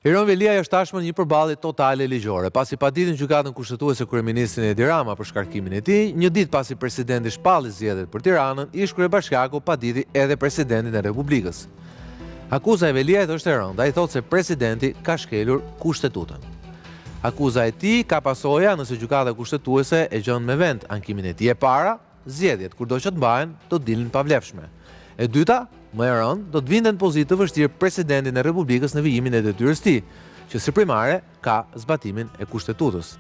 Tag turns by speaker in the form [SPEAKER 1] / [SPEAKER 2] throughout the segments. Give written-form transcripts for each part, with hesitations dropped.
[SPEAKER 1] Iron Veliaj është tashmë një përballje totale ligjore, pasi paditën gjykatën kushtetuese kryeministrin Edi Rama për shkarkimin e tij, një ditë pasi presidenti shpalli zgjedhjet për Tiranën, ish kryebashkiaku paditi edhe presidentin e Republikës. Akuza e Veliajt është e rëndë, ai thotë se presidenti ka shkelur kushtetutën. Akuza e tij ka pasoja nëse gjykata kushtetuese e gjon me vend ankimin e tij. E para, zgjedhjet kurdo që të mbahen do të dilin pavlefshme. E dyta, më e rëndë, do të vinte në pozitë të vështirë presidentin e Republikës në vijimin e detyrës tij, që si primare ka zbatimin e kushtetutës.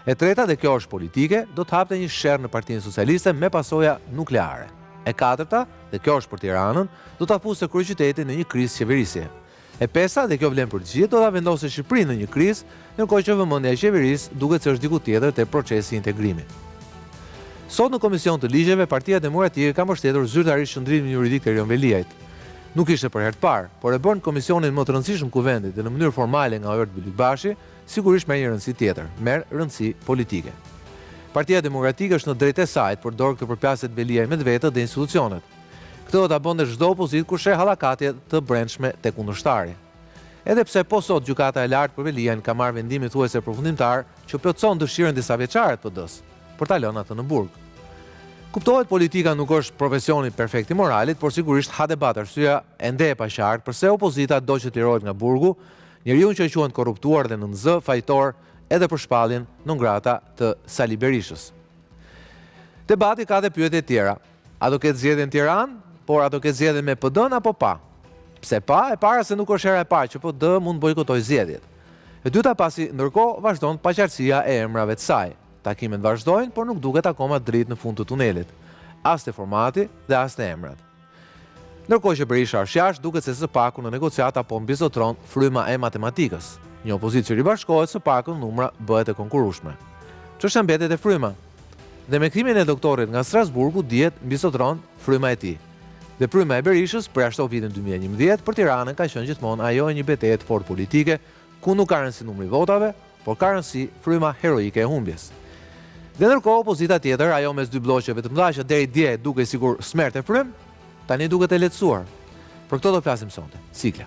[SPEAKER 1] E treta, dhe kjo është politike, do të hapte një sherr në Partinë Socialiste me pasoja nukleare. E katërta, dhe kjo është për Tiranën, do ta fusë kryeqytetin në një krizë qeverisje. E pesta, dhe kjo vlen për të gjithë, do ta vendosë Shqipërinë në një krizë, ndërkohë që vëmendja e qeverisë duket se është diku tjetër te procesi i integrimit. Sot në Komision të Ligjeve, Partia Demokratike ka mbështetur zyrtarisht qendrimin juridik të Iron Veliajt. Nuk ishte për herë të parë, por e bën komisionin më të rëndësishëm ku vendit dhe në mënyrë formale nga Ert Bylikbashi, sigurisht merr një rëndësi tjetër, merr rëndësi politike. Partia Demokratike është në drejtë e saj të përdorë këtë përplasje të Veliaj me vetët dhe institucionet. Këtë do ta bënte çdo opozitë kur sheh hallakatje të brendshme tek kundërshtari. Edhe pse po sot gjykata e lartë për Veliajn ka marrë vendimin thuajse përfundimtar që plotson dëshirën disa vjeçare të PD-s për ta lënë atë në burg. Kuptohet politika nuk është profesioni perfekt i moralit, por sigurisht ha debat arsyeja ende e paqartë pse opozita do që të lirohet nga burgu, njeriu që quhen korruptuar dhe nën zë fajtor edhe për shpalljen non grata të Sali Berishës. Debati ka dhe pyetje tjera. A do ketë zgjedhje në Tiranë, por a do ketë zgjedhje me PD-n apo pa? Pse pa? E para se nuk është hera e parë që PD mund bojkotojë zgjedhjet. E dyta pasi ndërkohë vazhdon paqartësia e emrave të saj. Takimet vazhdojnë, por nuk duket akoma dritë në fund të tunelit. As te formati dhe as te emrat. Ndërkohë që Berisha është jashtë, duket se së paku në negociata po mbizotron fryma e matematikës. Një opozitë që ribashkohet, së paku numra bëhet e konkurrueshme. Ç'është mbetet e fryma? Dhe me kthimin e doktorit nga Strasburgu dihet mbizotron fryma e tij. Dhe fryma e Berishës përjashtou vitin 2011 për Tiranën ka qenë gjithmonë ajo e një betejë të fortë politike, ku nuk ka rëndësi numri votave, por ka rëndësi fryma heroike e humbjes. Dhe ndërkohë opozita tjetër, ajo mes dy bloqeve të mëdha që deri dje duke sigur smerte frym, tani duket e lehtësuar. Për këto do flasim sonte. Sikla.